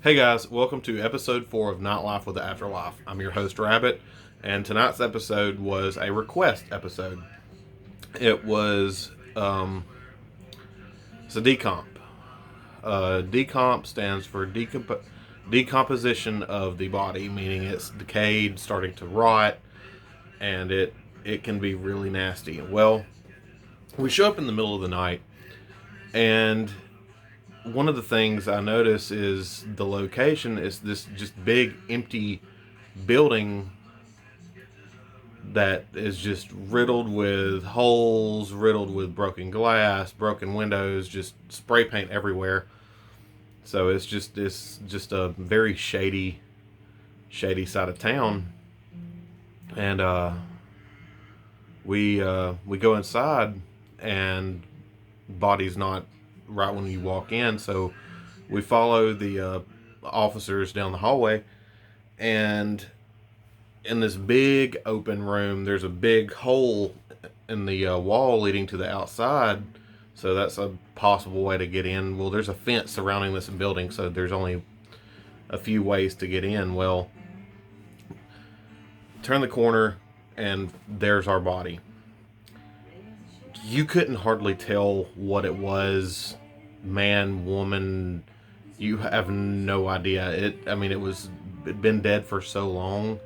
Hey guys, welcome to episode 4 of Not Life with the Afterlife. I'm your host Rabbit, and tonight's episode was a request episode. It was it's a decomp. Decomp stands for decomposition of the body, meaning it's decayed, starting to rot, and it can be really nasty. Well, we show up in the middle of the night, and one of the things I notice is the location is this just big empty building that is just riddled with holes, riddled with broken glass, broken windows, just spray paint everywhere. So it's just a very shady side of town, and we go inside, and body's not right when you walk in. So we follow the officers down the hallway, and in this big open room, there's a big hole in the wall leading to the outside. So that's a possible way to get in. Well, there's a fence surrounding this building, so there's only a few ways to get in. Well, turn the corner, and there's our body. You couldn't hardly tell what it was, man, woman. You have no idea. It'd been dead for so long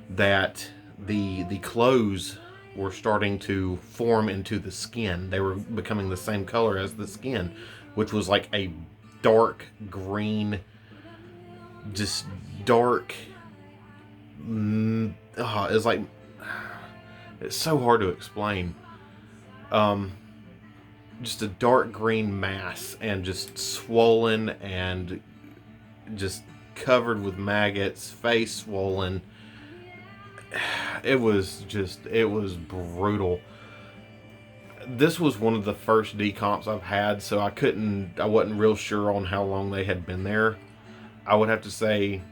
that the clothes were starting to form into the skin. They were becoming the same color as the skin, which was like a dark green, just dark. It's like, it's so hard to explain. Just a dark green mass, and just swollen and just covered with maggots, face swollen. It was brutal. This was one of the first decomps I've had, so I wasn't real sure on how long they had been there. I would have to say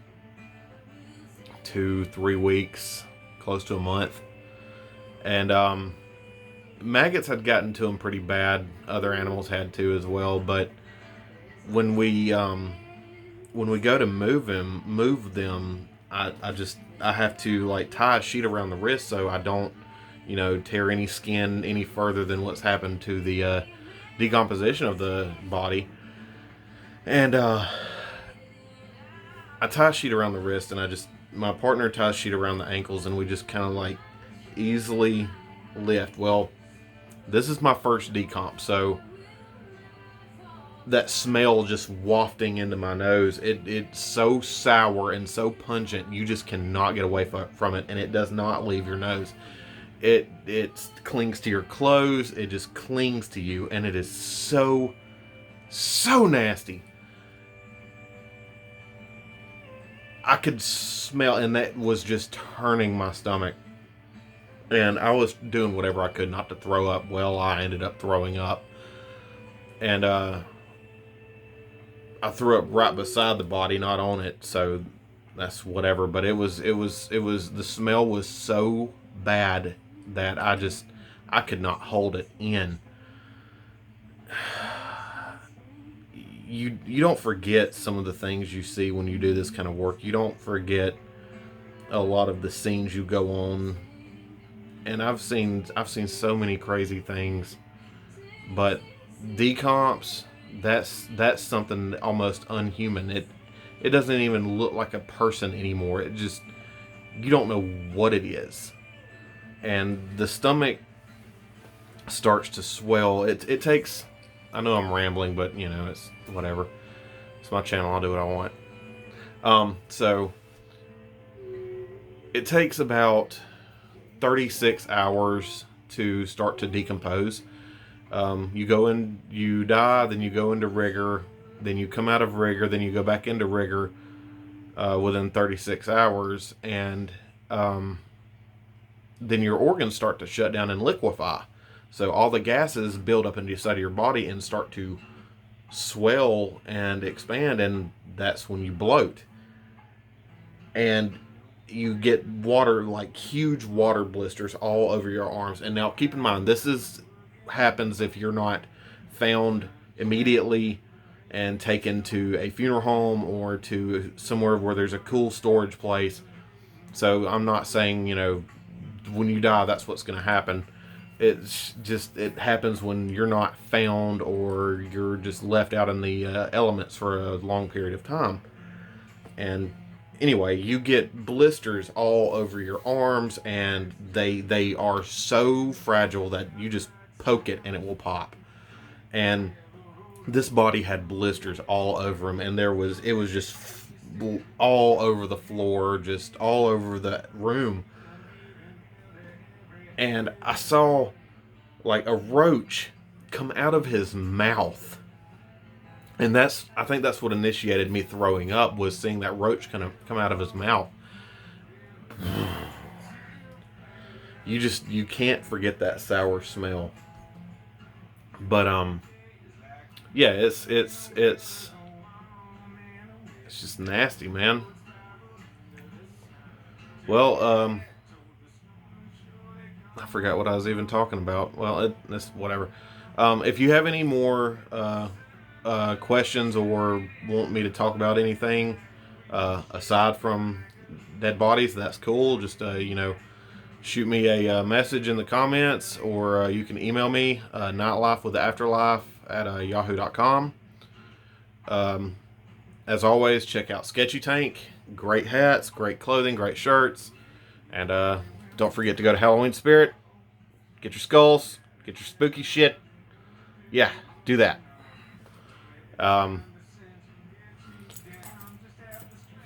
2-3 weeks, close to a month. And maggots had gotten to them pretty bad. Other animals had too as well. But when we go to move them, I have to like tie a sheet around the wrist so I don't, tear any skin any further than what's happened to the decomposition of the body. And I tie a sheet around the wrist, and my partner ties a sheet around the ankles, and we just kind of like easily lift. Well, this is my first decomp, so that smell just wafting into my nose, it's so sour and so pungent, you just cannot get away from it, and it does not leave your nose. It clings to your clothes, it just clings to you, and it is so nasty. I could smell, and that was just turning my stomach, and I was doing whatever I could not to throw up. Well, I ended up throwing up, and I threw up right beside the body, not on it, so that's whatever. But it was the smell was so bad that I could not hold it in. You don't forget some of the things you see when you do this kind of work. You don't forget a lot of the scenes you go on. And I've seen so many crazy things, but decomps, that's something almost unhuman. It doesn't even look like a person anymore. You don't know what it is, and the stomach starts to swell. It takes. I know I'm rambling, but it's whatever. It's my channel. I'll do what I want. So it takes about 36 hours to start to decompose. You go in, you die, then you go into rigor, then you come out of rigor, then you go back into rigor within 36 hours, and then your organs start to shut down and liquefy. So all the gases build up inside of your body and start to swell and expand, and that's when you bloat. And you get water, like huge water blisters all over your arms. And now keep in mind, happens if you're not found immediately and taken to a funeral home or to somewhere where there's a cool storage place. So I'm not saying, when you die, that's what's going to happen. It's just, it happens when you're not found or you're just left out in the elements for a long period of time. And anyway, you get blisters all over your arms, and they are so fragile that you just poke it and it will pop. And this body had blisters all over him, and it was just all over the floor, just all over the room. And I saw like a roach come out of his mouth. And I think that's what initiated me throwing up, was seeing that roach kind of come out of his mouth. You can't forget that sour smell. But yeah, it's just nasty, man. Well, I forgot what I was even talking about. Well, it's whatever. If you have any more questions or want me to talk about anything aside from dead bodies, that's cool. Just shoot me a message in the comments, or you can email me nightlifewiththeafterlife@yahoo.com. As always, check out Sketchy Tank. Great hats, great clothing, great shirts. And don't forget to go to Halloween Spirit. Get your skulls. Get your spooky shit. Yeah, do that. If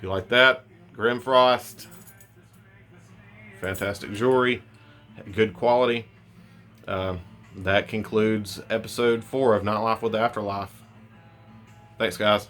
you like that, Grimfrost. Fantastic jewelry. Good quality. That concludes episode 4 of Nightlife with the Afterlife. Thanks, guys.